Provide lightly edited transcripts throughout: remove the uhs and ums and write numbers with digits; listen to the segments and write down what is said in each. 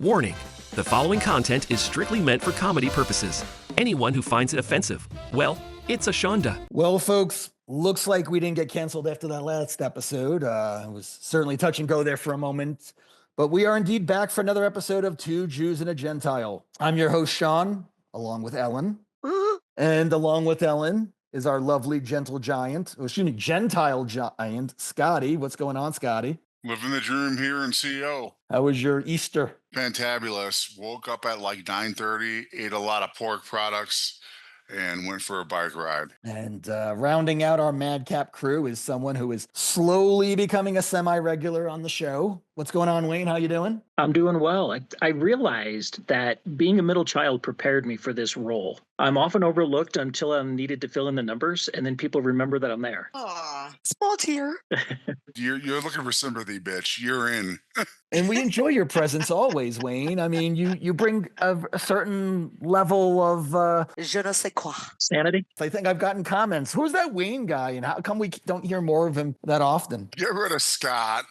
Warning: the following content is strictly meant for comedy purposes. Anyone who finds it offensive, well, it's a shonda. Well, folks, looks like we didn't get canceled after that last episode. It was certainly touch and go there for a moment. But we are indeed back for another episode of Two Jews and a Gentile. I'm your host, Sean, along with Ellen. And along with Ellen is our lovely Gentile giant, Scotty. What's going on, Scotty? Living the dream here in CO. How was your Easter? Fantabulous. Woke up at like 9:30, ate a lot of pork products, and went for a bike ride. And rounding out our madcap crew is someone who is slowly becoming a semi-regular on the show. What's going on, Wayne? How you doing? I'm doing well. I realized that being a middle child prepared me for this role. I'm often overlooked until I'm needed to fill in the numbers, and then people remember that I'm there. Aw, small tear. You're looking for sympathy, bitch. You're in. And we enjoy your presence always, Wayne. I mean, you bring a certain level of... Je ne sais quoi. Sanity? I think I've gotten comments. Who's that Wayne guy? And how come we don't hear more of him that often? Get rid of Scott.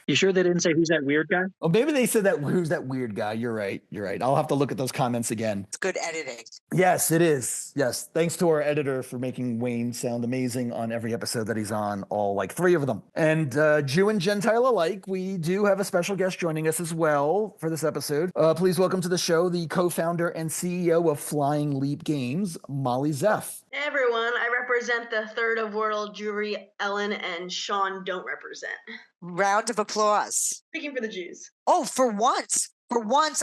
You sure they didn't say who's that weird guy? Oh, maybe they said that. Who's that weird guy? You're right. I'll have to look at those comments again. It's good editing. Yes, it is. Yes. Thanks to our editor for making Wayne sound amazing on every episode that he's on, all like 3 of them. And Jew and Gentile alike, we do have a special guest joining us as well for this episode. Please welcome to the show the co-founder and CEO of Flying Leap Games, Molly Zeff. Hey everyone, I represent the third of world Jewry. Ellen and Sean don't represent. Round of applause. Speaking for the Jews. Oh, for once,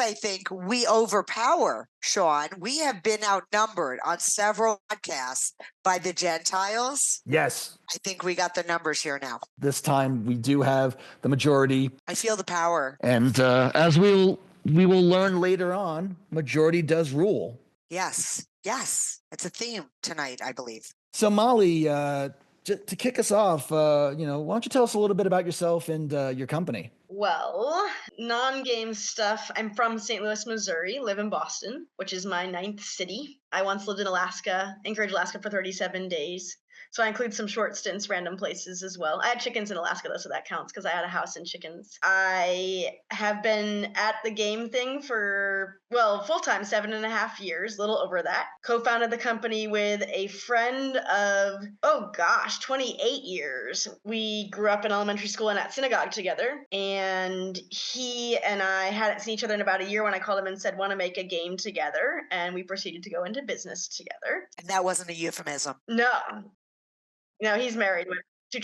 I think we overpower Sean. We have been outnumbered on several podcasts by the Gentiles. Yes. I think we got the numbers here now. This time we do have the majority. I feel the power. And as we will learn later on, majority does rule. Yes. It's a theme tonight, I believe. So Molly, to kick us off, why don't you tell us a little bit about yourself and your company? Well, non-game stuff. I'm from St. Louis, Missouri, live in Boston, which is my 9th city. I once lived in Anchorage, Alaska for 37 days. So I include some short stints, random places as well. I had chickens in Alaska, though, so that counts because I had a house and chickens. I have been at the game thing for, full-time 7.5 years, a little over that. Co-founded the company with a friend of, 28 years. We grew up in elementary school and at synagogue together. And he and I hadn't seen each other in about a year when I called him and said, want to make a game together. And we proceeded to go into business together. And that wasn't a euphemism. No, he's married with 2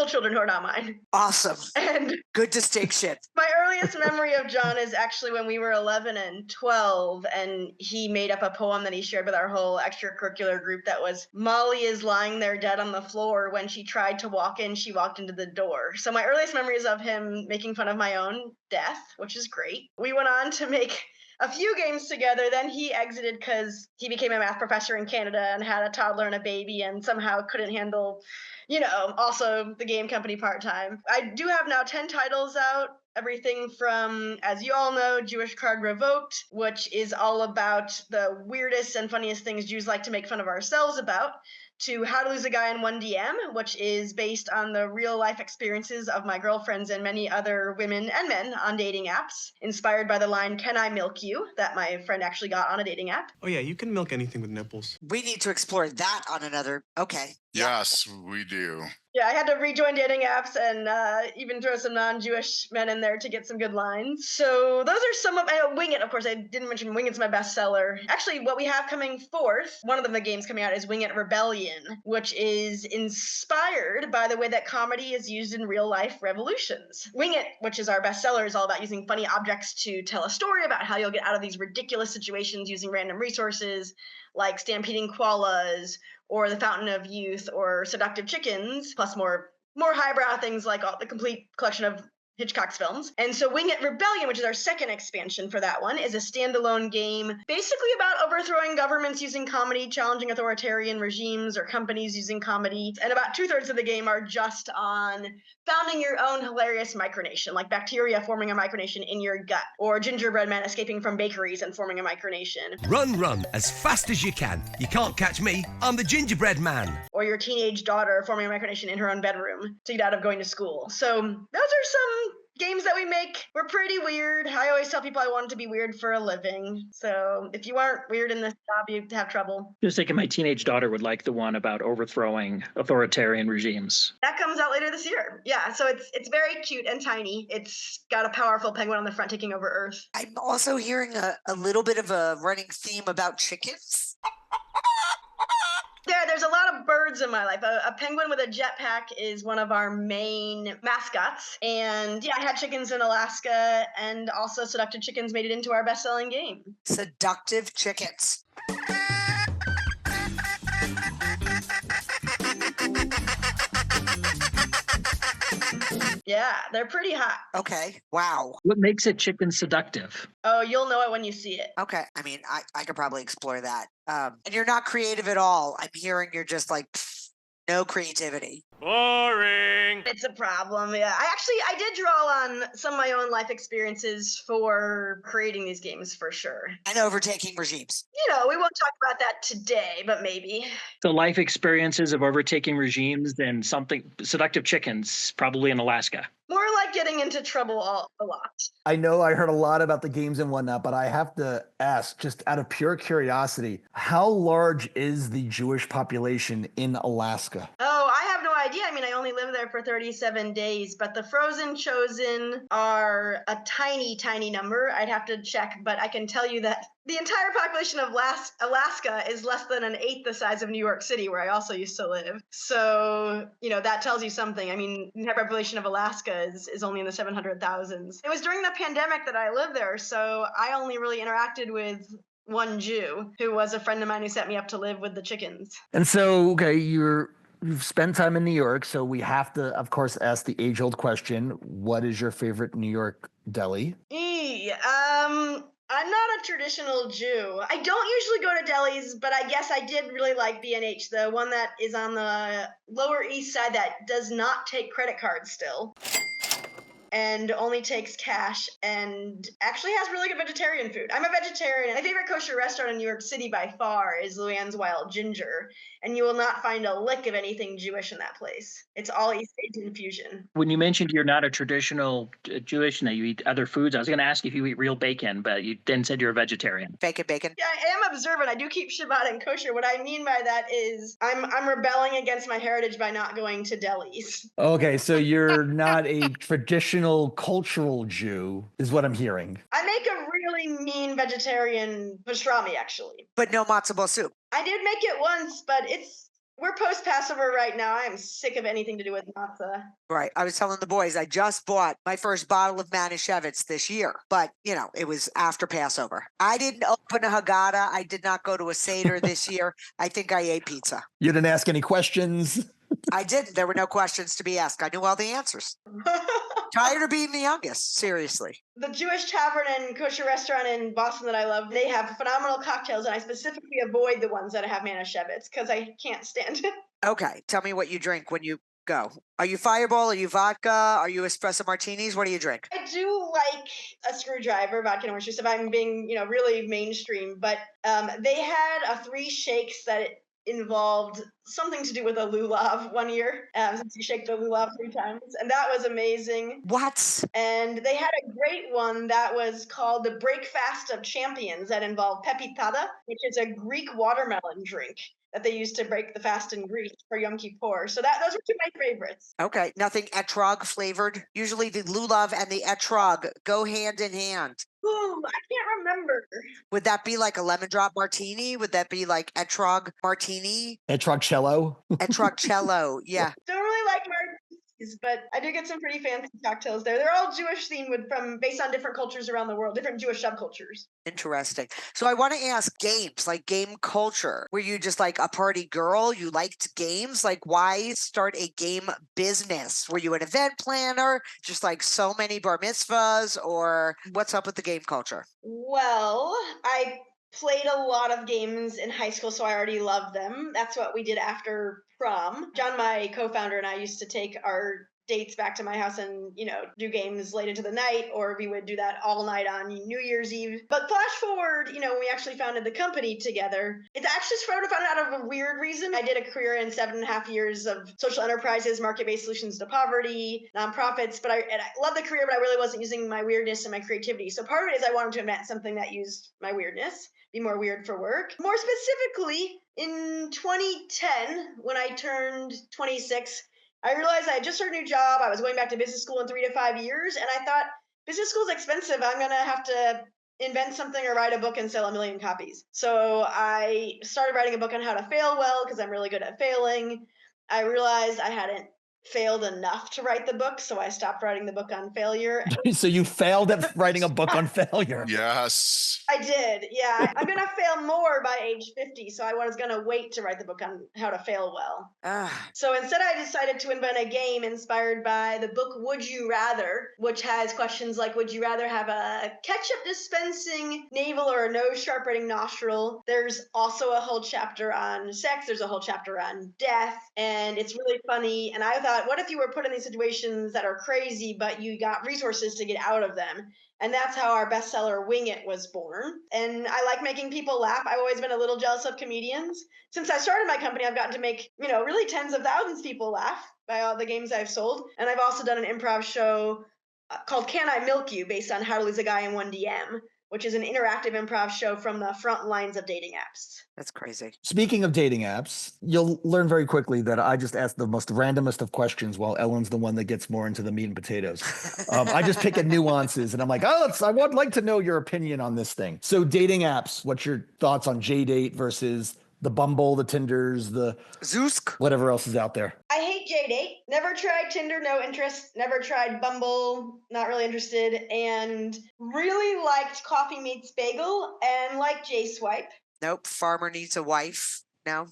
children who are not mine. Awesome. And good distinction. My earliest memory of John is actually when we were 11 and 12, and he made up a poem that he shared with our whole extracurricular group that was, Molly is lying there dead on the floor. When she tried to walk in, she walked into the door. So my earliest memory is of him making fun of my own death, which is great. We went on to make a few games together. Then he exited because he became a math professor in Canada and had a toddler and a baby and somehow couldn't handle, also the game company part-time. I do have now 10 titles out. Everything from, as you all know, Jewish Card Revoked, which is all about the weirdest and funniest things Jews like to make fun of ourselves about, to How to Lose a Guy in 1 DM, which is based on the real-life experiences of my girlfriends and many other women and men on dating apps, inspired by the line, Can I Milk You?, that my friend actually got on a dating app. Oh yeah, you can milk anything with nipples. We need to explore that on another. Okay. Yes, we do. Yeah, I had to rejoin dating apps and even throw some non-Jewish men in there to get some good lines. So those are some of, Wing It, of course, I didn't mention Wing It's my bestseller. Actually, what we have coming forth, one of the games coming out is Wing It Rebellion, which is inspired by the way that comedy is used in real-life revolutions. Wing It, which is our bestseller, is all about using funny objects to tell a story about how you'll get out of these ridiculous situations using random resources, like stampeding koalas, or the Fountain of Youth, or seductive chickens, plus more highbrow things like the complete collection of Hitchcock's films. And so Wing It Rebellion, which is our second expansion for that one, is a standalone game basically about overthrowing governments using comedy, challenging authoritarian regimes or companies using comedy. And about 2/3 of the game are just on founding your own hilarious micronation, like bacteria forming a micronation in your gut, or gingerbread men escaping from bakeries and forming a micronation. Run, as fast as you can. You can't catch me, I'm the gingerbread man. Or your teenage daughter forming a micronation in her own bedroom to get out of going to school. So those are some games that we make, we're pretty weird. I always tell people I wanted to be weird for a living. So if you aren't weird in this job, you'd have trouble. Just thinking my teenage daughter would like the one about overthrowing authoritarian regimes. That comes out later this year. Yeah, so it's very cute and tiny. It's got a powerful penguin on the front taking over Earth. I'm also hearing a little bit of a running theme about chickens. There's a lot of birds in my life. A penguin with a jetpack is one of our main mascots. And yeah, I had chickens in Alaska, and also Seductive Chickens made it into our best-selling game. Seductive chickens. Yeah, they're pretty hot. Okay. Wow. What makes a chicken seductive? Oh, you'll know it when you see it. Okay. I mean, I could probably explore that. And you're not creative at all. I'm hearing you're just like, no creativity. Boring. It's a problem. Yeah, I did draw on some of my own life experiences for creating these games for sure. And overtaking regimes. We won't talk about that today, but maybe. The life experiences of overtaking regimes and something seductive chickens, probably in Alaska. More like getting into trouble a lot. I know I heard a lot about the games and whatnot, but I have to ask, just out of pure curiosity, how large is the Jewish population in Alaska? Oh, I have no idea. I mean, I only lived there for 37 days, but the Frozen Chosen are a tiny, tiny number. I'd have to check, but I can tell you that the entire population of Alaska is less than an eighth the size of New York City, where I also used to live. So, that tells you something. I mean, the entire population of Alaska is only in the 700,000s. It was during the pandemic that I lived there, so I only really interacted with one Jew, who was a friend of mine who set me up to live with the chickens. And so, okay, you've spent time in New York, so we have to, of course, ask the age-old question: what is your favorite New York deli? I'm not a traditional Jew. I don't usually go to delis, but I guess I did really like B&H, the one that is on the Lower East Side that does not take credit cards still. And only takes cash, and actually has really good vegetarian food. I'm a vegetarian. My favorite kosher restaurant in New York City by far is Luann's Wild Ginger, and you will not find a lick of anything Jewish in that place. It's all East Asian fusion. When you mentioned you're not a traditional Jewish and that you eat other foods, I was going to ask if you eat real bacon, but you then said you're a vegetarian. Bacon. Yeah, I am observant. I do keep Shabbat and kosher. What I mean by that is I'm rebelling against my heritage by not going to delis. Okay, so you're not a traditional cultural Jew, is what I'm hearing. I make a really mean vegetarian pastrami, actually. But no matzo ball soup. I did make it once, but we're post-Passover right now. I am sick of anything to do with matzah. Right. I was telling the boys, I just bought my first bottle of Manischewitz this year, but it was after Passover. I didn't open a Haggadah. I did not go to a Seder this year. I think I ate pizza. You didn't ask any questions? I didn't. There were no questions to be asked. I knew all the answers. Tired of being the youngest, seriously. The Jewish tavern and kosher restaurant in Boston that I love, they have phenomenal cocktails, and I specifically avoid the ones that have Manischewitz because I can't stand it. Okay, tell me what you drink when you go. Are you Fireball? Are you vodka? Are you espresso martinis? What do you drink? I do like a screwdriver, vodka and orange juice, if I'm being, really mainstream, but they had a 3 shakes that involved something to do with a lulav one year, since you shake the lulav 3 times, and that was amazing. What? And they had a great one that was called the Breakfast of Champions that involved pepitada, which is a Greek watermelon drink that they used to break the fast in Greece for Yom Kippur. So those were 2 of my favorites. Okay, nothing etrog flavored. Usually the lulav and the etrog go hand in hand. Ooh, I can't remember. Would that be like a lemon drop martini? Would that be like etrog martini? Etrogcello? Etrogcello, yeah. Don't really like martinis, but I do get some pretty fancy cocktails there. They're all Jewish themed based on different cultures around the world, different Jewish subcultures. Interesting. So I want to ask games, like game culture. Were you just like a party girl? You liked games? Like why start a game business? Were you an event planner? Just like so many bar mitzvahs, or what's up with the game culture? Well, I played a lot of games in high school, so I already loved them. That's what we did after prom. John, my co-founder, and I used to take our dates back to my house and, do games late into the night, or we would do that all night on New Year's Eve. But flash forward, when we actually founded the company together, it's actually sort of founded out of a weird reason. I did a career in 7.5 years of social enterprises, market-based solutions to poverty, nonprofits, but I love the career, but I really wasn't using my weirdness and my creativity. So part of it is I wanted to invent something that used my weirdness, be more weird for work. More specifically, in 2010, when I turned 26, I realized I had just started a new job. I was going back to business school in 3 to 5 years, and I thought, business school is expensive. I'm going to have to invent something or write a book and sell 1 million copies. So I started writing a book on how to fail well, because I'm really good at failing. I realized I hadn't failed enough to write the book, so I stopped writing the book on failure. So you failed at writing a book on failure. Yes. I did, yeah. I'm going to fail more by age 50, so I was going to wait to write the book on how to fail well. So instead, I decided to invent a game inspired by the book Would You Rather, which has questions like, would you rather have a ketchup dispensing navel or a nose sharpening nostril? There's also a whole chapter on sex. There's a whole chapter on death, and it's really funny. And I thought, what if you were put in these situations that are crazy, but you got resources to get out of them? And that's how our bestseller Wing It was born. And I like making people laugh. I've always been a little jealous of comedians. Since I started my company, I've gotten to make, really tens of thousands of people laugh by all the games I've sold. And I've also done an improv show called Can I Milk You, based on How to Lose a Guy in 1 DM, which is an interactive improv show from the front lines of dating apps. That's crazy. Speaking of dating apps, you'll learn very quickly that I just ask the most randomest of questions while Ellen's the one that gets more into the meat and potatoes. I just pick at nuances and I'm like, I would like to know your opinion on this thing. So dating apps, what's your thoughts on JDate versus the Bumble, the Tinders, the Zoosk, whatever else is out there? I hate JDate. Never tried Tinder, no interest. Never tried Bumble, not really interested. And really liked Coffee Meets Bagel and like J-Swipe. Nope. Farmer Needs a Wife. No,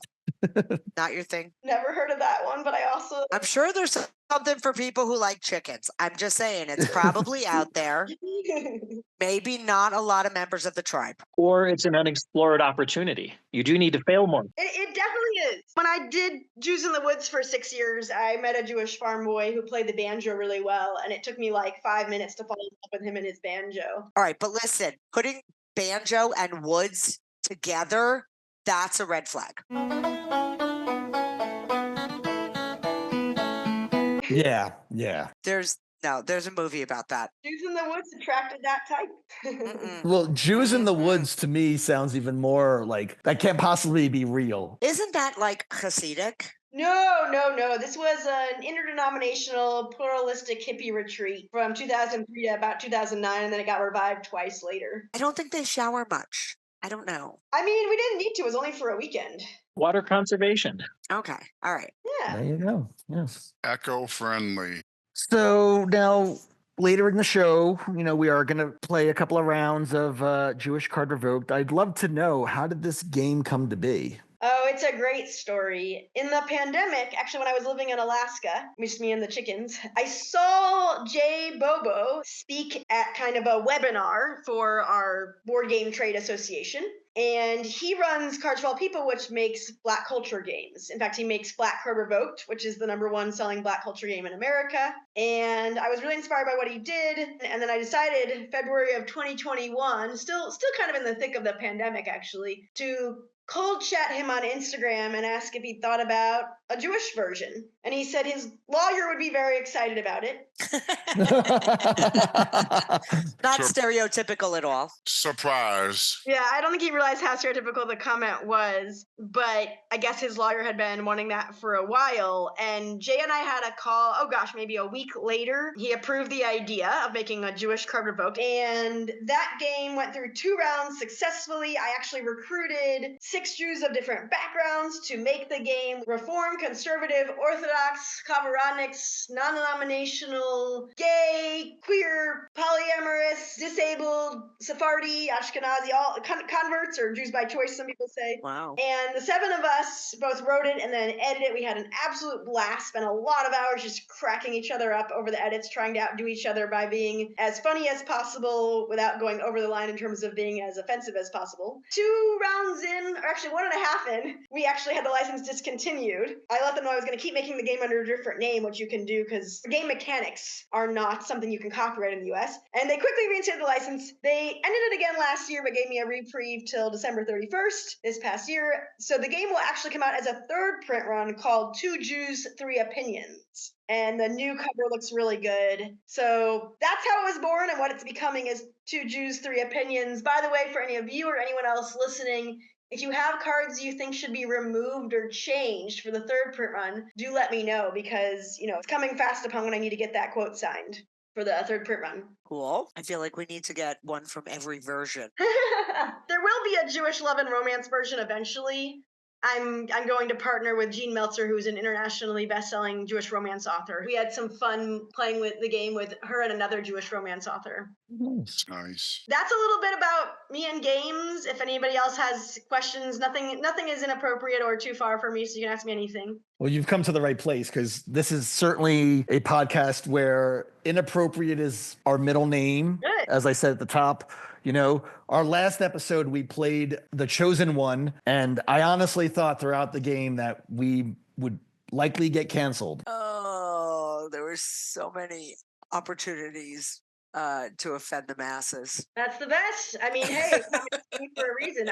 not your thing. Never heard of that one, but I also... I'm sure there's something for people who like chickens. I'm just saying, it's probably out there. Maybe not a lot of members of the tribe. Or it's an unexplored opportunity. You do need to fail more. It definitely is. When I did Jews in the Woods for 6 years, I met a Jewish farm boy who played the banjo really well, and it took me like 5 minutes to fall in love with him and his banjo. All right, but listen, putting banjo and woods together, that's a red flag. Yeah. There's a movie about that. Jews in the Woods attracted that type. Well, Jews in the Woods to me sounds even more like that can't possibly be real. Isn't that like Hasidic? No. This was an interdenominational, pluralistic hippie retreat from 2003 to about 2009, and then it got revived twice later. I don't think they shower much. I don't know. I mean, we didn't need to. It was only for a weekend. Water conservation. Okay. All right. Yeah. There you go. Yes. Eco-friendly. So now later in the show, we are going to play a couple of rounds of Jewish Card Revoked. I'd love to know, how did this game come to be? Oh, it's a great story. In the pandemic, actually, when I was living in Alaska, just me and the chickens, I saw Jay Bobo speak at kind of a webinar for our board game trade association. And he runs Cards for All People, which makes Black culture games. In fact, he makes Black Card Revoked, which is the #1 selling Black culture game in America. And I was really inspired by what he did. And then I decided February of 2021, still kind of in the thick of the pandemic, actually, to cold chat him on Instagram and ask if he thought about a Jewish version. And he said his lawyer would be very excited about it. Not stereotypical at all. Surprise. Yeah, I don't think he realized how stereotypical the comment was, but I guess his lawyer had been wanting that for a while. And Jay and I had a call, maybe a week later. He approved the idea of making a Jewish Card Revoked. And that game went through 2 rounds successfully. I actually recruited 6 Jews of different backgrounds to make the game: Reform, Conservative, Orthodox, Kavaranics, non-denominational, gay, queer, polyamorous, disabled, Sephardi, Ashkenazi, all converts or Jews by choice, some people say. Wow. And the 7 of us both wrote it and then edited it. We had an absolute blast, spent a lot of hours just cracking each other up over the edits, trying to outdo each other by being as funny as possible without going over the line in terms of being as offensive as possible. 2 rounds in, or actually 1.5 in, we actually had the license discontinued. I let them know I was going to keep making the game under a different name, which you can do because the game mechanics are not something you can copyright in the US. And they quickly reinstated the license. They ended it again last year, but gave me a reprieve till December 31st this past year. So the game will actually come out as a third print run called Two Jews, Three Opinions. And the new cover looks really good. So that's how it was born, and what it's becoming is Two Jews, Three Opinions. By the way, for any of you or anyone else listening, if you have cards you think should be removed or changed for the third print run, do let me know because, it's coming fast upon when I need to get that quote signed for the third print run. Cool. I feel like we need to get one from every version. There will be a Jewish love and romance version eventually. I'm going to partner with Jean Meltzer, who's an internationally best-selling Jewish romance author. We had some fun playing with the game with her and another Jewish romance author. Nice. Nice. That's a little bit about me and games. If anybody else has questions, nothing is inappropriate or too far for me, so you can ask me anything. Well, you've come to the right place because this is certainly a podcast where inappropriate is our middle name. Good. As I said at the top, our last episode, we played The Chosen One, and I honestly thought throughout the game that we would likely get canceled. Oh, there were so many opportunities to offend the masses. That's the best. I mean, hey, it's coming to me for a reason.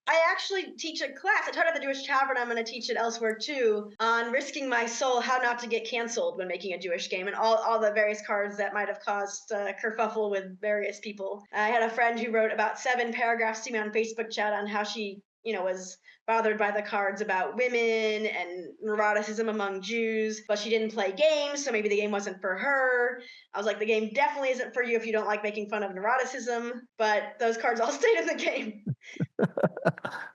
I actually teach a class. I taught at the Jewish Tavern. I'm going to teach it elsewhere too on risking my soul, how not to get canceled when making a Jewish game, and all the various cards that might have caused kerfuffle with various people. I had a friend who wrote about 7 paragraphs to me on Facebook chat on how she, was bothered by the cards about women and neuroticism among Jews, but she didn't play games, so maybe the game wasn't for her. I was like, the game definitely isn't for you if you don't like making fun of neuroticism, but those cards all stayed in the game.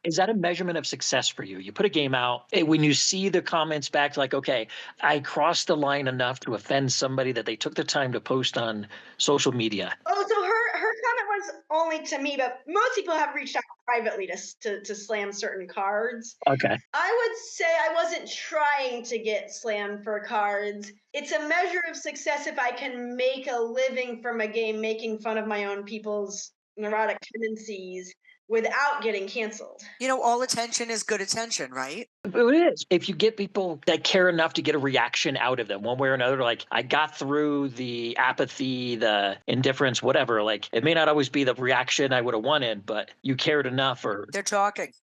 Is that a measurement of success for you? You put a game out, when you see the comments back, like, okay, I crossed the line enough to offend somebody that they took the time to post on social media. Oh, so her comment was only to me, but most people have reached out privately to slam certain cards. Okay. I would say I wasn't trying to get slammed for cards. It's a measure of success if I can make a living from a game making fun of my own people's neurotic tendencies without getting canceled. All attention is good attention, right? It is. If you get people that care enough to get a reaction out of them one way or another, like I got through the apathy, the indifference, whatever, like it may not always be the reaction I would have wanted, but you cared enough or They're talking.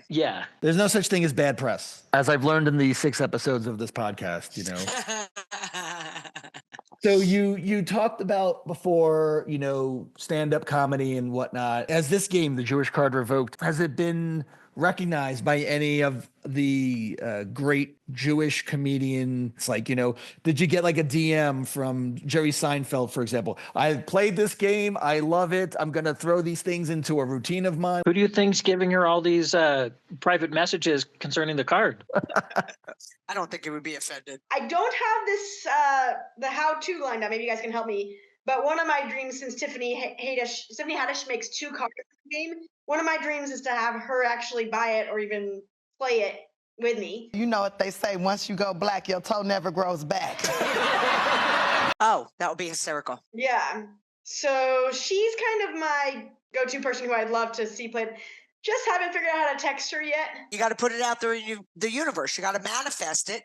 yeah. There's no such thing as bad press, as I've learned in the 6 episodes of this podcast, So you talked about before, stand-up comedy and whatnot. As this game, the Jewish Card Revoked, has it been recognized by any of the great Jewish comedians? Like, did you get like a DM from Jerry Seinfeld, for example? I played this game. I love it. I'm going to throw these things into a routine of mine. Who do you think's giving her all these private messages concerning the card? I don't think it would be offended. I don't have this, the how-to lined up. Maybe you guys can help me. But one of my dreams, since Tiffany Haddish makes 2 cards in the game, one of my dreams is to have her actually buy it or even play it with me. You know what they say, once you go black, your toe never grows back. Oh, that would be hysterical. Yeah. So she's kind of my go-to person who I'd love to see played. Just haven't figured out how to text her yet. You got to put it out there in the universe. You got to manifest it.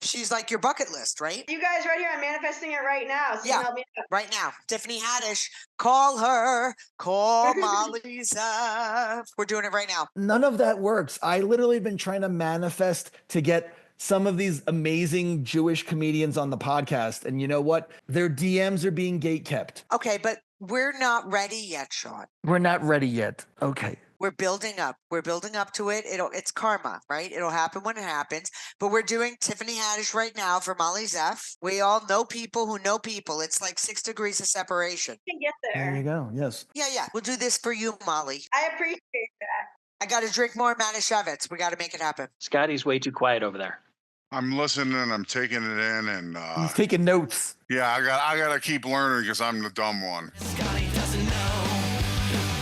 She's like your bucket list, right? You guys right here, I'm manifesting it right now. So you can help me out. Right now. Tiffany Haddish, call her. Call Molly Zeff. We're doing it right now. None of that works. I literally been trying to manifest to get some of these amazing Jewish comedians on the podcast. And you know what? Their DMs are being gatekept. Okay, but we're not ready yet, Sean. We're not ready yet. Okay. We're building up. We're building up to it. It's karma, right? It'll happen when it happens. But we're doing Tiffany Haddish right now for Molly Zeff. We all know people who know people. It's like 6 degrees of separation. You can get There there. you go. Yes. Yeah. We'll do this for you, Molly. I appreciate that. I got to drink more Manischewitz. We got to make it happen. Scotty's way too quiet over there. I'm listening. I'm taking it in, and He's taking notes. yeah, I got to keep learning because I'm the dumb one. Scotty doesn't know.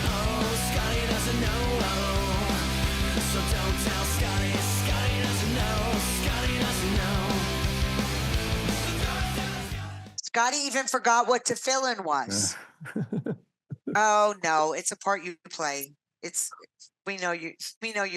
Oh, Scotty doesn't know. So don't tell Scotty. Scotty doesn't know. Scotty doesn't know. Scotty even forgot what tefillin was. Oh no, it's a part you play. We know you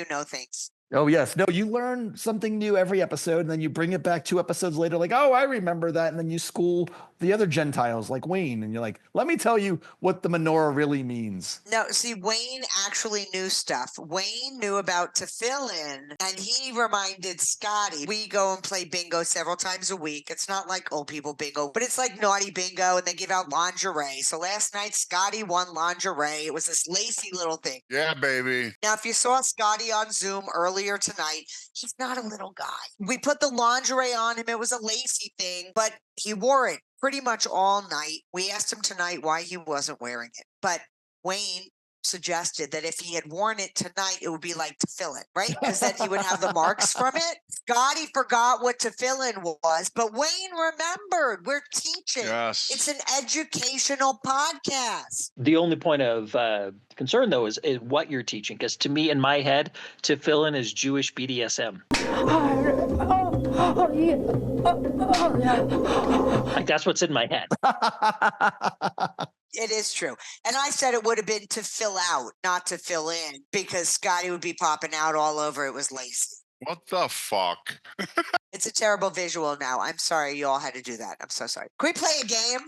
know things. Oh, yes. No, you learn something new every episode, and then you bring it back 2 episodes later, like, oh, I remember that. And then you school the other Gentiles like Wayne, and you're like, let me tell you what the menorah really means. No, see, Wayne actually knew stuff. Wayne knew about to fill in, and he reminded Scotty. We go and play bingo several times a week. It's not like old people bingo, but it's like naughty bingo, and they give out lingerie. So last night, Scotty won lingerie. It was this lacy little thing. Yeah, baby. Now, if you saw Scotty on Zoom earlier tonight, he's not a little guy. We put the lingerie on him. It was a lacy thing, but he wore it pretty much all night. We asked him tonight why he wasn't wearing it, but Wayne suggested that if he had worn it tonight, it would be like tefillin, right? Because then he would have the marks from it. Scotty forgot what tefillin was, but Wayne remembered. We're teaching. Yes. It's an educational podcast. The only point of concern, though, is what you're teaching. Because to me, in my head, tefillin is Jewish BDSM. Like, that's what's in my head. It is true. And I said it would have been to fill out, not to fill in, because Scotty would be popping out all over. It was lacy. What the fuck? It's a terrible visual now. I'm sorry you all had to do that. I'm so sorry. Can we play a game?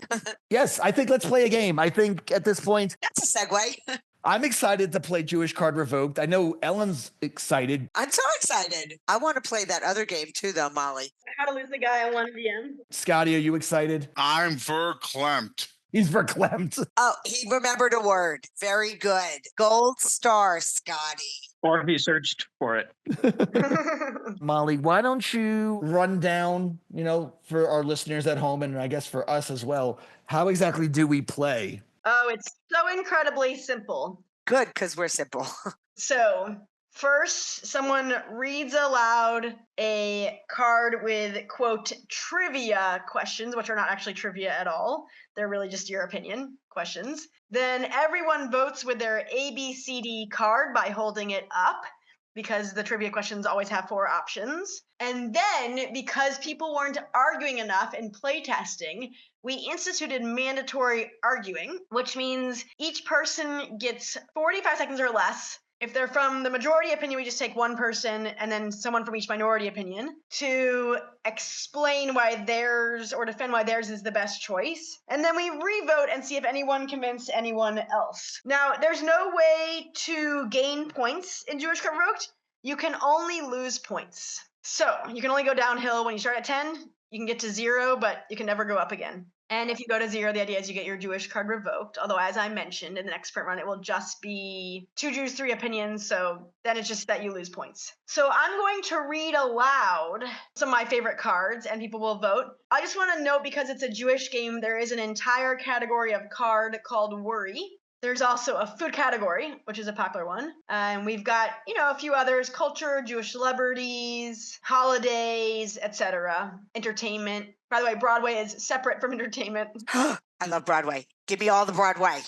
Yes, I think let's play a game. I think at this point, That's a segue. I'm excited to play Jewish Card Revoked. I know Ellen's excited. I'm so excited. I want to play that other game too, though, Molly. How to lose the guy on 1VM. Scotty, are you excited? I'm verklempt. He's verklempt. Oh, he remembered a word. Very good. Gold star, Scotty. Or he searched for it. Molly, why don't you run down, for our listeners at home and I guess for us as well, how exactly do we play? Oh, it's so incredibly simple. Good, because we're simple. So, first, someone reads aloud a card with, quote, trivia questions, which are not actually trivia at all. They're really just your opinion questions. Then everyone votes with their ABCD card by holding it up, because the trivia questions always have 4 options. And then, because people weren't arguing enough in playtesting, we instituted mandatory arguing, which means each person gets 45 seconds or less. If they're from the majority opinion, we just take one person and then someone from each minority opinion to explain why theirs or defend why theirs is the best choice. And then we revote and see if anyone convinced anyone else. Now, there's no way to gain points in Jewish Card Revoked. You can only lose points. So you can only go downhill. When you start at 10, you can get to 0, but you can never go up again. And if you go to 0, the idea is you get your Jewish card revoked. Although, as I mentioned, in the next print run, it will just be 2 Jews, 3 opinions. So then it's just that you lose points. So I'm going to read aloud some of my favorite cards, and people will vote. I just want to note, because it's a Jewish game, there is an entire category of card called worry. There's also a food category, which is a popular one. And we've got, a few others: culture, Jewish celebrities, holidays, etc. Entertainment. By the way, Broadway is separate from entertainment. I love Broadway. Give me all the Broadway.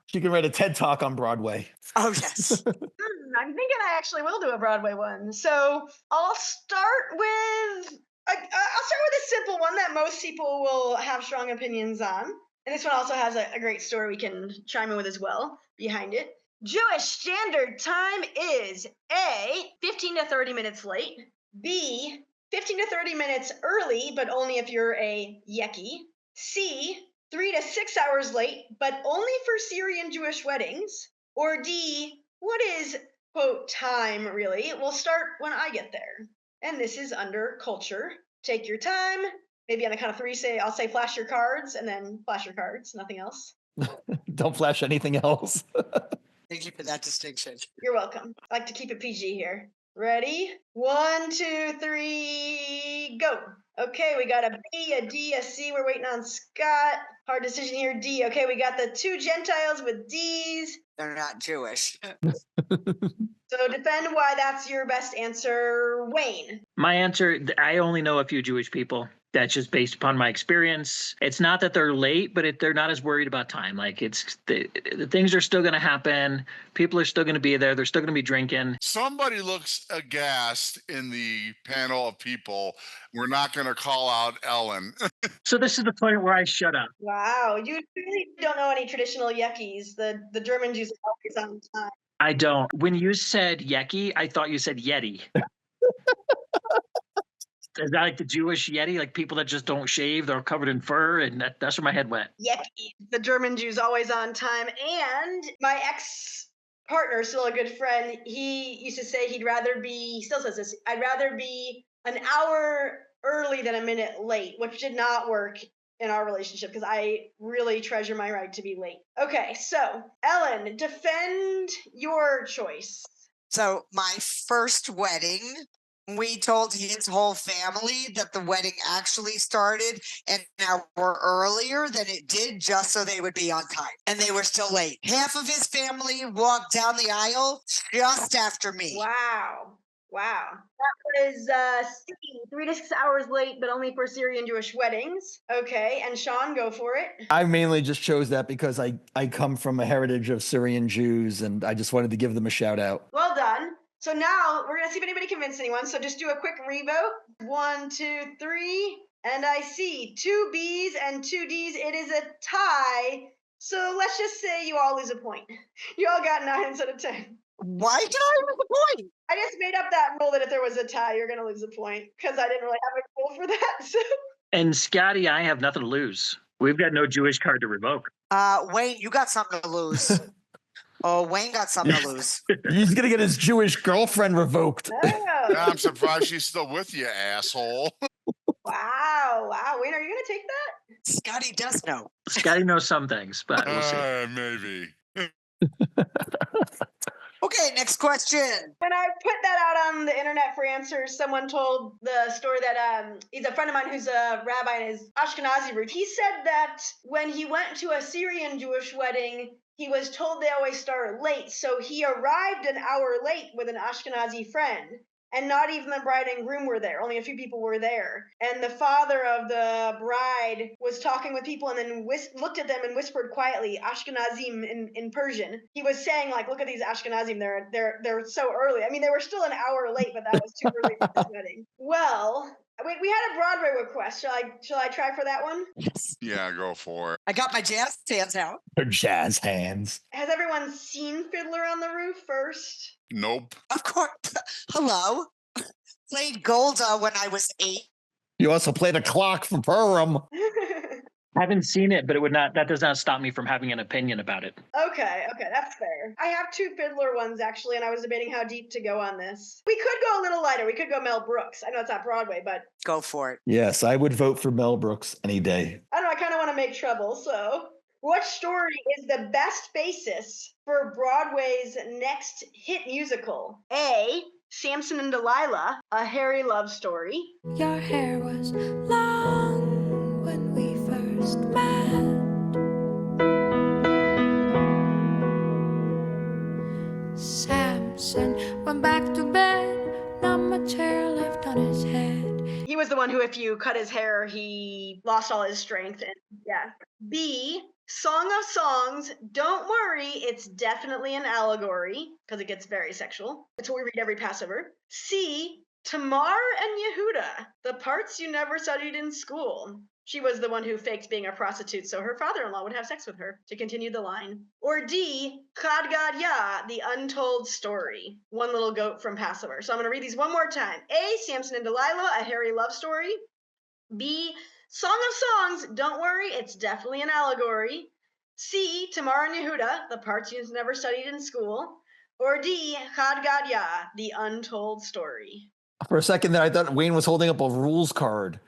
She can write a TED Talk on Broadway. Oh, yes. I'm thinking I actually will do a Broadway one. So I'll start with a simple one that most people will have strong opinions on. And this one also has a great story we can chime in with as well behind it. Jewish Standard Time is A, 15 to 30 minutes late. B, 15 to 30 minutes early, but only if you're a Yeki. C, 3 to 6 hours late, but only for Syrian Jewish weddings. Or D, what is, quote, time, really? We'll start when I get there. And this is under culture. Take your time. Maybe on the count of 3, I'll say flash your cards, and then flash your cards, nothing else. Don't flash anything else. Thank you for that distinction. You're welcome. I like to keep it PG here. Ready? 1, 2, 3, go. Okay, we got a B, a D, a C. We're waiting on Scott. Hard decision here, D. Okay, we got the 2 Gentiles with Ds. They're not Jewish. So defend why that's your best answer, Wayne. My answer, I only know a few Jewish people. That's just based upon my experience. It's not that they're late, but they're not as worried about time. Like, it's the things are still going to happen. People are still going to be there. They're still going to be drinking. Somebody looks aghast in the panel of people. We're not going to call out Ellen. So this is the point where I shut up. Wow, you really don't know any traditional Yekis. The German Jews are always on time. I don't. When you said Yeki, I thought you said Yeti. Is that like the Jewish Yeti, like people that just don't shave, they're covered in fur, and that's where my head went. Yeki, the German Jews always on time. And my ex-partner, still a good friend, he used to say he'd rather be, he still says this, I'd rather be an hour early than a minute late, which did not work in our relationship because I really treasure my right to be late. Okay, so Ellen, defend your choice. So my first wedding, we told his whole family that the wedding actually started an hour earlier than it did just so they would be on time. And they were still late. Half of his family walked down the aisle just after me. Wow. That was C, 3 to 6 hours late, but only for Syrian Jewish weddings. Okay, and Sean, go for it. I mainly just chose that because I come from a heritage of Syrian Jews, and I just wanted to give them a shout out. Well done. So now we're gonna see if anybody convinced anyone. So just do a quick revote. 1, 2, 3, and I see 2 B's and 2 D's. It is a tie. So let's just say you all lose a point. You all got 9 instead of 10. Why did I lose a point? I just made up that rule that if there was a tie, you're gonna lose a point because I didn't really have a rule for that. So. And Scotty, I have nothing to lose. We've got no Jewish card to revoke. Wayne, you got something to lose. Oh, Wayne got something to lose. He's gonna get his Jewish girlfriend revoked. Oh. I'm surprised she's still with you, asshole. Wow. Wayne, are you gonna take that? Scotty does know. Scotty knows some things, but we'll see. Maybe. Okay, next question. When I put that out on the internet for answers, someone told the story that he's a friend of mine who's a rabbi in his Ashkenazi root. He said that when he went to a Syrian Jewish wedding, he was told they always start late. So he arrived an hour late with an Ashkenazi friend. And not even the bride and groom were there. Only a few people were there. And the father of the bride was talking with people and then looked at them and whispered quietly, Ashkenazim in Persian. He was saying, like, look at these Ashkenazim. They're so early. I mean, they were still an hour late, but that was too early for this wedding. Well, we had a Broadway request. Shall I try for that one? Yes. Yeah, go for it. I got my jazz hands out. Her jazz hands. Has everyone seen Fiddler on the Roof first? Nope. Of course. Hello. Played Golda when I was 8. You also played a clock for Purim. I haven't seen it, but that does not stop me from having an opinion about it. Okay, that's fair. I have 2 Fiddler ones, actually, and I was debating how deep to go on this. We could go a little lighter. We could go Mel Brooks. I know it's not Broadway, but... Go for it. Yes, I would vote for Mel Brooks any day. I don't know, I kind of want to make trouble, so... What story is the best basis for Broadway's next hit musical? A, Samson and Delilah, a hairy love story. Your hair was long when we first met. Samson went back to bed, not much hair left on his head. He was the one who, if you cut his hair, he lost all his strength. And yeah. B, Song of Songs, don't worry, it's definitely an allegory, because it gets very sexual. It's what we read every Passover. C, Tamar and Yehuda, the parts you never studied in school. She was the one who faked being a prostitute, so her father-in-law would have sex with her, to continue the line. Or D, Chad Gad Ya, the untold story. One little goat from Passover. So I'm going to read these one more time. A, Samson and Delilah, a hairy love story. B, Song of Songs, don't worry, it's definitely an allegory. C, Tamar and Yehuda, the parts you never studied in school. Or D, Chad Gad Ya, the untold story. For a second there, I thought Wayne was holding up a rules card.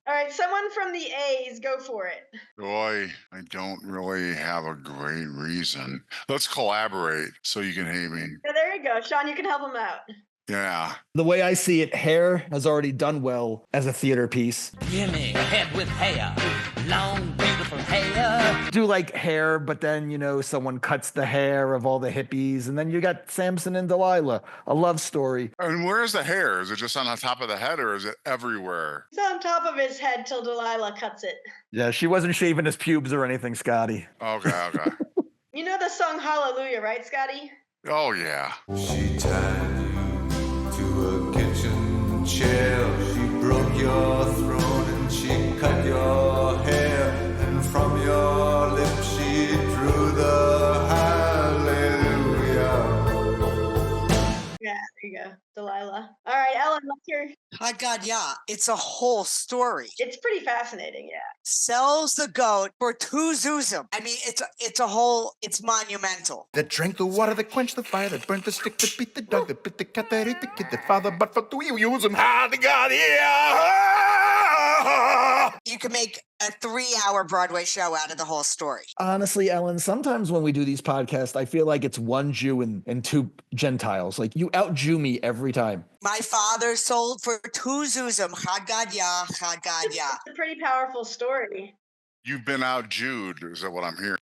All right, someone from the A's, go for it. Boy, I don't really have a great reason. Let's collaborate so you can hate me. Yeah, there you go. Sean, you can help him out. Yeah. The way I see it, hair has already done well as a theater piece. Give me a head with hair, long, beautiful hair. Do like hair, but then, someone cuts the hair of all the hippies, and then you got Samson and Delilah, a love story. And where's the hair? Is it just on the top of the head or is it everywhere? It's on top of his head till Delilah cuts it. Yeah, she wasn't shaving his pubes or anything, Scotty. Okay. You know the song Hallelujah, right, Scotty? Oh, yeah. She tied you to a kitchen chair. She broke your throne and she cut your hair. And from your lips she drew the hair. Hot God, yeah. It's a whole story. It's pretty fascinating, yeah. Sells the goat for 2 zuzim. I mean, it's monumental. That drank the water, that quenched the fire, that burnt the stick, that beat the dog, that bit the cat, that ate the kid, that father, but for 2 you use him. Hot God, yeah! You can make a 3-hour Broadway show out of the whole story. Honestly, Ellen, sometimes when we do these podcasts, I feel like it's one Jew and 2 Gentiles. Like, you out-Jew me every time. My father sold for 2 zuzim. Hot God, yeah. Hot God, yeah. It's a pretty powerful story. You've been out Jewed, is that what I'm hearing?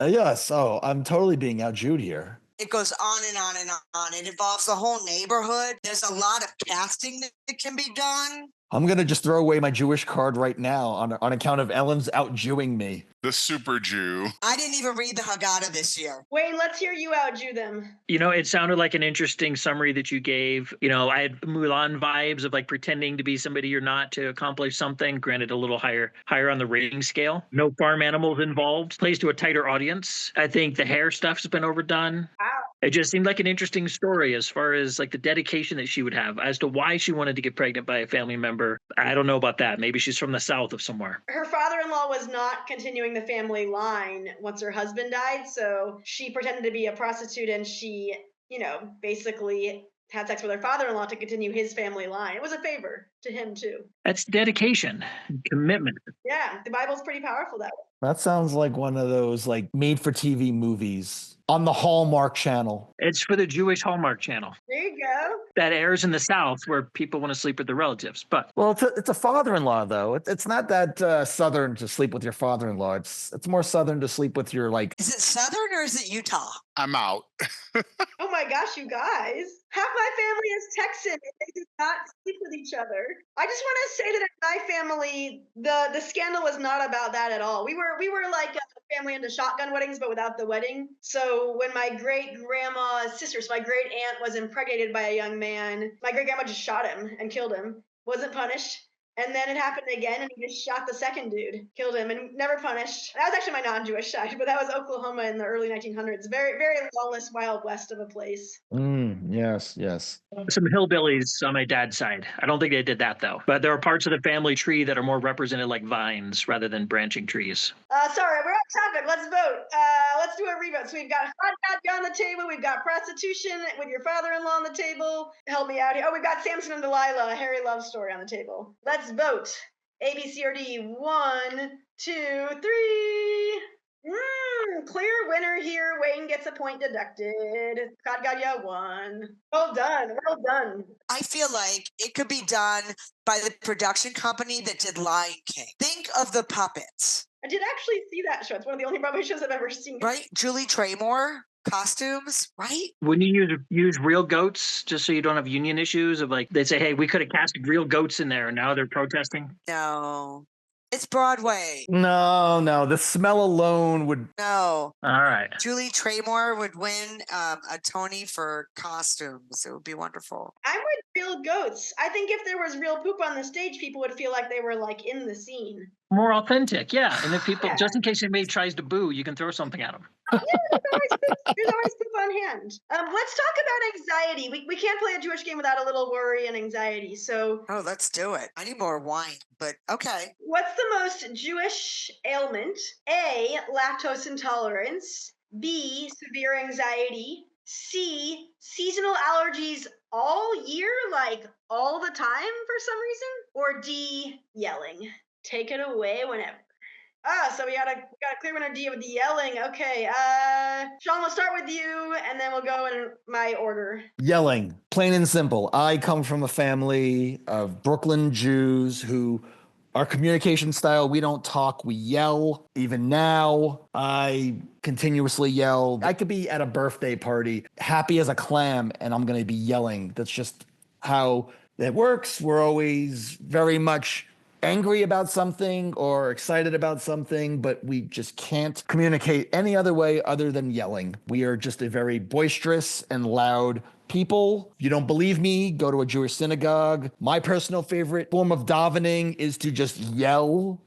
Yes. Oh, I'm totally being out-Jewed here. It goes on and on and on. It involves the whole neighborhood. There's a lot of casting that can be done. I'm going to just throw away my Jewish card right now on account of Ellen's out-Jewing me. The super Jew. I didn't even read the Haggadah this year. Wayne, let's hear you out-Jew them. You know, it sounded like an interesting summary that you gave. You know, I had Mulan vibes of like pretending to be somebody you're not to accomplish something. Granted, a little higher on the rating scale. No farm animals involved. Plays to a tighter audience. I think the hair stuff's been overdone. Wow. It just seemed like an interesting story as far as like the dedication that she would have as to why she wanted to get pregnant by a family member. I don't know about that. Maybe she's from the South of somewhere. Her father-in-law was not continuing the family line once her husband died, so she pretended to be a prostitute and she, basically had sex with her father-in-law to continue his family line. It was a favor to him too. That's dedication, commitment. Yeah, the Bible's pretty powerful that way. That sounds like one of those like made-for-TV movies on the Hallmark Channel. It's for the Jewish Hallmark Channel. There you go. That airs in the South where people want to sleep with their relatives. But Well, it's a father-in-law, though. It's not that Southern to sleep with your father-in-law. It's more Southern to sleep with your, like... Is it Southern or is it Utah? I'm out. Oh my gosh, you guys. Half my family is Texan and they do not sleep with each other. I just want to say that in my family, the scandal was not about that at all. We were like a family into shotgun weddings, but without the wedding. So when my great-grandma's sister, so my great-aunt was impregnated by a young man, my great-grandma just shot him and killed him. Wasn't punished. And then it happened again, and he just shot the second dude, killed him, and never punished. That was actually my non-Jewish side, but that was Oklahoma in the early 1900s. Very, very lawless, wild west of a place. Yes. some hillbillies on my dad's side. I don't think they did that, though. But there are parts of the family tree that are more represented like vines rather than branching trees. Sorry, we're off topic. Let's vote. Let's do a revote. So we've got hot dog on the table. We've got prostitution with your father-in-law on the table. Help me out here. Oh, we've got Samson and Delilah, a Harry love story on the table. Let's vote. A, B, C, or D. 1, 2, 3. Clear winner here. Wayne gets a point deducted. Kadgadya won. Well done. Well done. I feel like it could be done by the production company that did Lion King. Think of the puppets. I did actually see that show. It's one of the only Broadway shows I've ever seen. Right? Julie Traymore costumes, right? Wouldn't you use real goats just so you don't have union issues of like, they say, hey, we could have cast real goats in there and now they're protesting? No. It's Broadway. No. The smell alone would... No. All right. Julie Traymore would win a Tony for costumes. It would be wonderful. I would real goats. I think if there was real poop on the stage, people would feel like they were like in the scene. More authentic, yeah. And if people, just in case anybody tries to boo, you can throw something at them. Yeah, there's always poop on hand. Let's talk about anxiety. We can't play a Jewish game without a little worry and anxiety. So, let's do it. I need more wine, but okay. What's the most Jewish ailment? A, lactose intolerance. B, severe anxiety. C, seasonal allergies all year, like all the time for some reason. Or D, yelling. Take it away whenever. So we got a clear winner D with the yelling. Okay, Sean, we'll start with you, and then we'll go in my order. Yelling, plain and simple. I come from a family of Brooklyn Jews who, our communication style, we don't talk, we yell. Even now, I continuously yell. I could be at a birthday party, happy as a clam, and I'm going to be yelling. That's just how it works. We're always very much angry about something or excited about something, but we just can't communicate any other way other than yelling. We are just a very boisterous and loud people. If you don't believe me, go to a Jewish synagogue. My personal favorite form of davening is to just yell.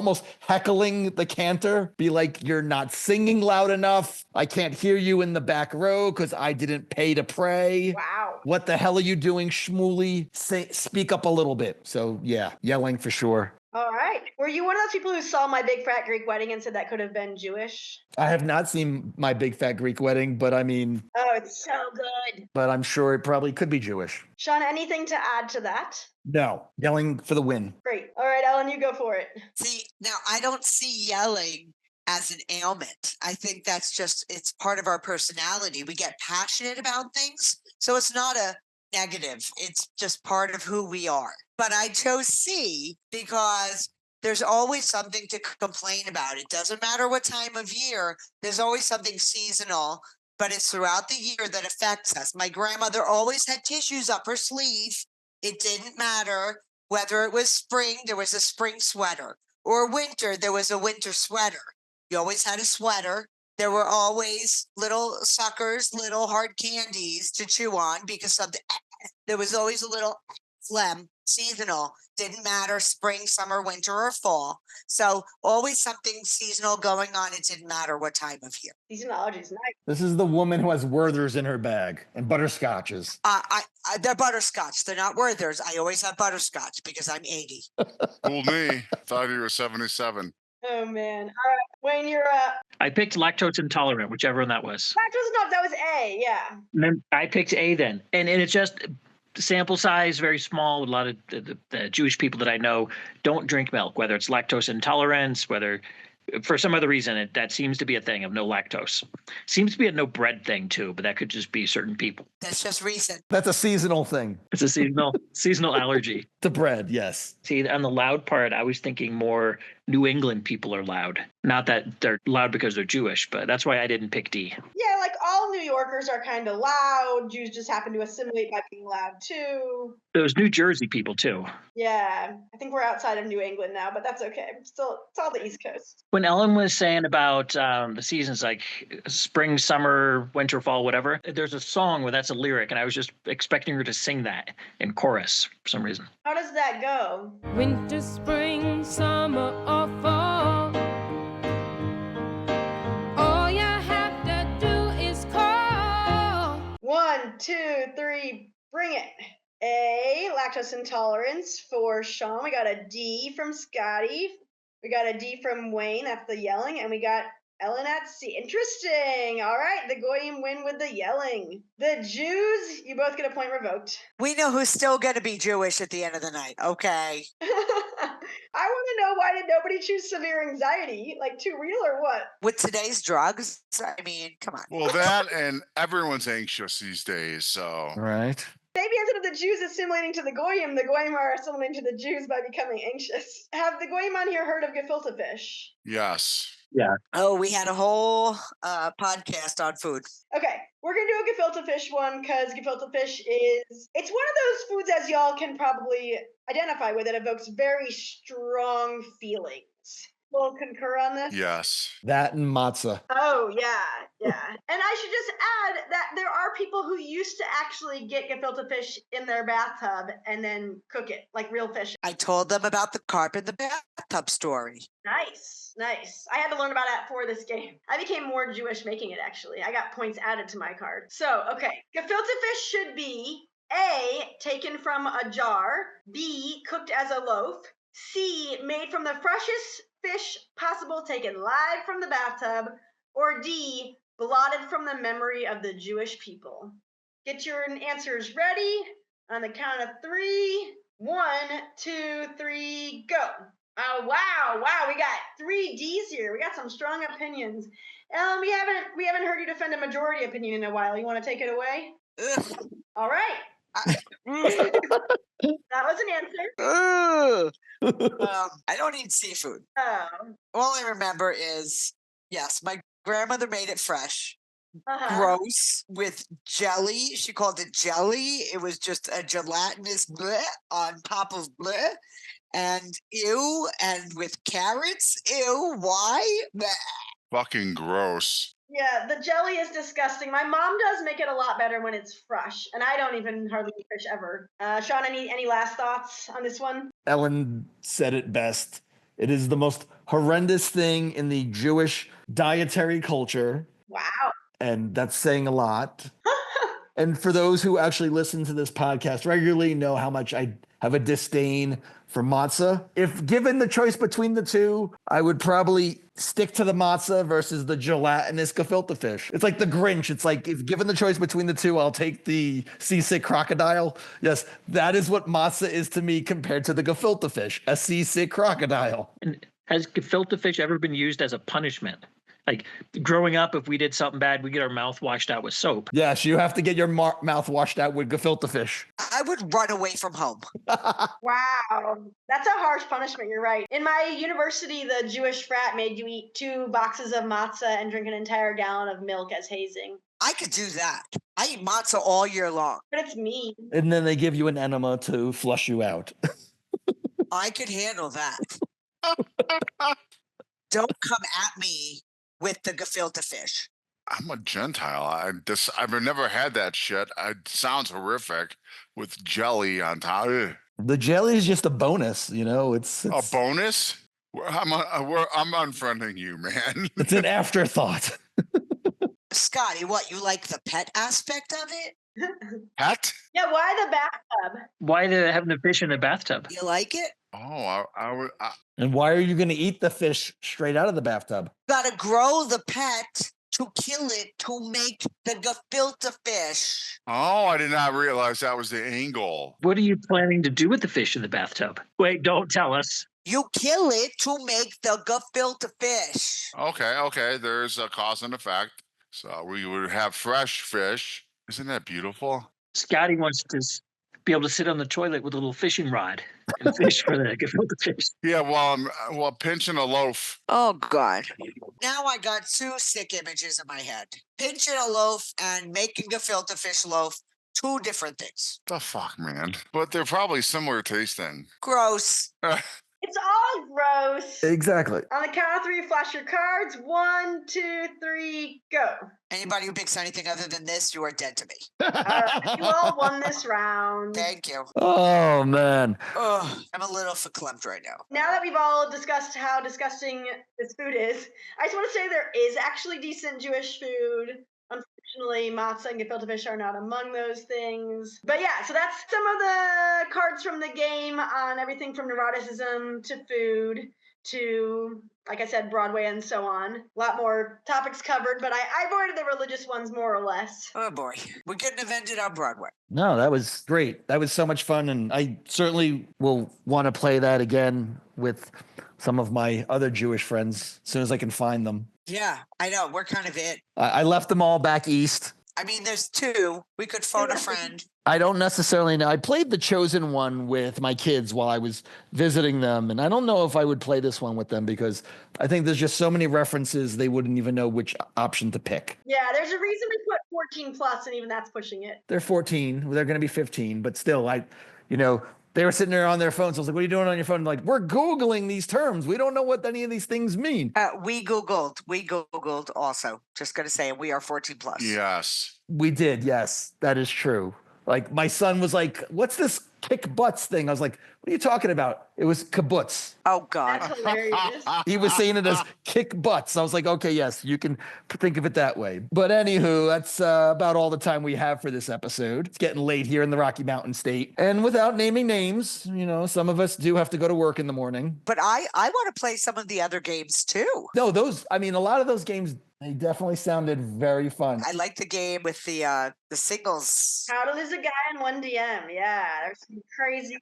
almost heckling the cantor, be like, you're not singing loud enough. I can't hear you in the back row because I didn't pay to pray. Wow. What the hell are you doing, Shmooly? Speak up a little bit. So yeah, yelling for sure. All right. Were you one of those people who saw My Big Fat Greek Wedding and said that could have been Jewish? I have not seen My Big Fat Greek Wedding, but I mean, Oh, it's so good. but I'm sure it probably could be Jewish. Sean, anything to add to that? No, yelling for the win. Great. All right, Ellen, you go for it. See, now I don't see yelling as an ailment. I think that's just, it's part of our personality. We get passionate about things. So it's not a negative. It's just part of who we are. But I chose C because there's always something to complain about. It doesn't matter what time of year, there's always something seasonal, but it's throughout the year that affects us. My grandmother always had tissues up her sleeve. It didn't matter whether it was spring, there was a spring sweater, or winter, there was a winter sweater. You always had a sweater. There were always little suckers, little hard candies to chew on because there was always a little phlegm, seasonal, didn't matter, spring, summer, winter, or fall. So always something seasonal going on. It didn't matter what time of year. Seasonology is nice. This is the woman who has Werthers in her bag and butterscotches. They're butterscotch. They're not Werthers. I always have butterscotch because I'm 80. Fooled me. Thought you were 77. Oh, man. All right, Wayne, you're up. I picked lactose intolerant, whichever one that was. That was A, yeah. And then I picked A then. And it's just sample size, very small. A lot of the Jewish people that I know don't drink milk, whether it's lactose intolerance, whether for some other reason, that seems to be a thing of no lactose. Seems to be a no bread thing too, but that could just be certain people. That's just recent. That's a seasonal thing. It's a seasonal allergy. To bread, yes. See, on the loud part, I was thinking more New England people are loud. Not that they're loud because they're Jewish, but that's why I didn't pick D. Yeah, like all New Yorkers are kind of loud. Jews just happen to assimilate by being loud too. Those New Jersey people too. Yeah, I think we're outside of New England now, but that's okay. Still, it's all the East Coast. When Ellen was saying about the seasons like spring, summer, winter, fall, whatever, there's a song where that's a lyric, and I was just expecting her to sing that in chorus for some reason. How does that go? Winter, spring, summer, or fall. All you have to do is call. 1, 2, 3, bring it. A, lactose intolerance for Sean. We got a D from Scotty. We got a D from Wayne. That's the yelling. And we got Ellen at C. Interesting. All right. The Goyim win with the yelling. The Jews, you both get a point revoked. We know who's still going to be Jewish at the end of the night. Okay. I want to know, why did nobody choose severe anxiety? Like, too real or what? With today's drugs, I mean, come on. Well, that and everyone's anxious these days, so. Right. Maybe instead of the Jews assimilating to the Goyim are assimilating to the Jews by becoming anxious. Have the Goyim on here heard of gefilte fish? Yes. Yeah. Oh, we had a whole podcast on food. Okay, we're going to do a gefilte fish one because gefilte fish it's one of those foods, as y'all can probably identify with, that evokes very strong feelings. We'll concur on this? Yes. That and matzah. Oh, yeah. And I should just add that there are people who used to actually get gefilte fish in their bathtub and then cook it like real fish. I told them about the carp in the bathtub story. Nice. I had to learn about that for this game. I became more Jewish making it, actually. I got points added to my card. So, okay. Gefilte fish should be A, taken from a jar, B, cooked as a loaf, C, made from the freshest fish possible taken live from the bathtub, or D, blotted from the memory of the Jewish people. Get your answers ready on the count of 3. 1, 2, 3, go. Oh, wow, we got 3 Ds here. We got some strong opinions. We haven't heard you defend a majority opinion in a while. You want to take it away? Ugh. All right. That was an answer. I don't eat seafood. Oh. All I remember is, yes, my grandmother made it fresh. Uh-huh. Gross with jelly. She called it jelly. It was just a gelatinous bleh on top of bleh. And ew, and with carrots. Ew, why? Bleh. Fucking gross. Yeah, the jelly is disgusting. My mom does make it a lot better when it's fresh, and I don't even hardly eat fish ever. Sean, any last thoughts on this one? Ellen said it best. It is the most horrendous thing in the Jewish dietary culture. Wow. And that's saying a lot. And for those who actually listen to this podcast regularly, know how much I have a disdain for matzah. If given the choice between the two, I would probably stick to the matzah versus the gelatinous gefilte fish. It's like the Grinch. It's like, if given the choice between the two, I'll take the seasick crocodile. Yes, that is what matzah is to me compared to the gefilte fish, a seasick crocodile. And has gefilte fish ever been used as a punishment? Like growing up, if we did something bad, we get our mouth washed out with soap. Yes, you have to get your mouth washed out with gefilte fish. I would run away from home. Wow. That's a harsh punishment. You're right. In my university, the Jewish frat made you eat 2 boxes of matzah and drink an entire gallon of milk as hazing. I could do that. I eat matzah all year long. But it's mean. And then they give you an enema to flush you out. I could handle that. Don't come at me with the gefilte fish. I'm a Gentile. I've never had that shit. It sounds horrific with jelly on top. Ugh. The jelly is just a bonus, you know. It's A bonus? I'm unfriending you, man. It's an afterthought. Scotty, what, you like the pet aspect of it? Pet? Yeah, why the bathtub? Why they having the fish in the bathtub? You like it? Oh, I would. And why are you going to eat the fish straight out of the bathtub? Gotta grow the pet to kill it to make the gefilte fish. Oh, I did not realize that was the angle. What are you planning to do with the fish in the bathtub? Wait, don't tell us. You kill it to make the gefilte fish. Okay. There's a cause and effect. So we would have fresh fish. Isn't that beautiful? Scotty wants to be able to sit on the toilet with a little fishing rod and fish for the gefilte fish. Yeah, while pinching a loaf. Oh, God. Now I got 2 sick images in my head. Pinching a loaf and making gefilte fish loaf, 2 different things. The fuck, man. But they're probably similar tasting. Gross. It's all gross. Exactly. On the count of 3, flash your cards. 1, 2, 3, go. Anybody who picks anything other than this, you are dead to me. All right, you all won this round. Thank you. Oh, man. Ugh, I'm a little verklempt right now. Now that we've all discussed how disgusting this food is, I just want to say there is actually decent Jewish food. Unfortunately, matzah and gefilte fish are not among those things. But yeah, so that's some of the cards from the game on everything from neuroticism to food to, like I said, Broadway and so on. A lot more topics covered, but I avoided the religious ones more or less. Oh, boy. We couldn't have ended on Broadway. No, that was great. That was so much fun. And I certainly will want to play that again with some of my other Jewish friends as soon as I can find them. Yeah, I know. We're kind of it. I left them all back east. I mean, there's 2. We could phone a friend. I don't necessarily know. I played the Chosen one with my kids while I was visiting them, and I don't know if I would play this one with them because I think there's just so many references they wouldn't even know which option to pick. Yeah, there's a reason we put 14 plus, and even that's pushing it. They're 14. They're going to be 15, but still, they were sitting there on their phones. I was like, what are you doing on your phone? Like, we're Googling these terms. We don't know what any of these things mean. We Googled also. Just going to say we are 14 plus. Yes. We did. Yes, that is true. Like, my son was like, what's this kick butts thing? I was like, what are you talking about? It was kibbutz. Oh, God. That's hilarious. He was saying it as kick butts. I was like, okay, yes, you can think of it that way. But anywho, that's about all the time we have for this episode. It's getting late here in the Rocky Mountain State. And without naming names, some of us do have to go to work in the morning. But I want to play some of the other games, too. No, a lot of those games, they definitely sounded very fun. I like the game with the singles. How to lose a guy in 1 DM. Yeah, there's some crazy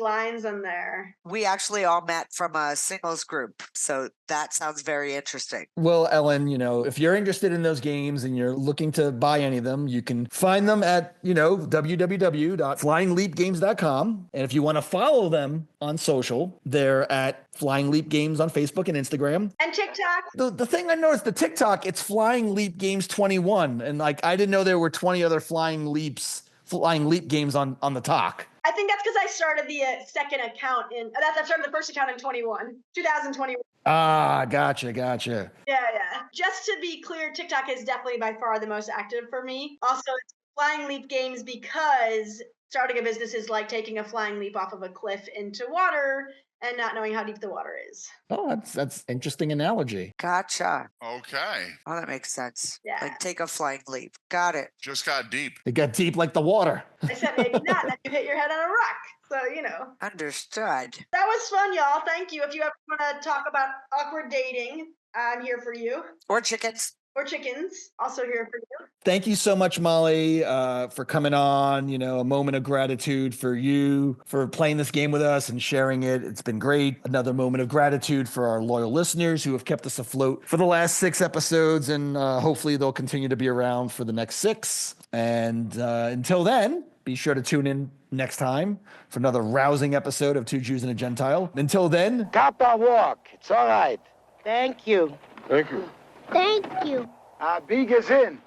lines in there. We actually all met from a singles group, so that sounds very interesting. Well, Ellen, if you're interested in those games and you're looking to buy any of them, you can find them at, www.flyingleapgames.com. And if you want to follow them on social, they're at Flying Leap Games on Facebook and Instagram. And TikTok. The thing I noticed, the TikTok, it's Flying Leap Games 21. And I didn't know there were 20 other Flying Leap games on the talk. I think that's because I started the second account I started the first account in 2021. Ah, gotcha. Yeah. Just to be clear, TikTok is definitely by far the most active for me. Also, it's Flying Leap Games because starting a business is like taking a flying leap off of a cliff into water and not knowing how deep the water is. Oh, that's interesting analogy. Gotcha. Okay. Oh, that makes sense. Yeah. Like take a flying leap. Got it. Just got deep. It got deep like the water. Except maybe not, then you hit your head on a rock. So, you know. Understood. That was fun, y'all. Thank you. If you ever want to talk about awkward dating, I'm here for you. Or chickens. Or chickens, also here for you. Thank you so much, Molly, for coming on. You know, a moment of gratitude for you for playing this game with us and sharing it. It's been great. Another moment of gratitude for our loyal listeners who have kept us afloat for the last 6 episodes, and hopefully they'll continue to be around for the next 6. And until then, be sure to tune in next time for another rousing episode of Two Jews and a Gentile. Until then, Kappa walk. It's all right. Thank you. Thank you. Thank you. Big is in.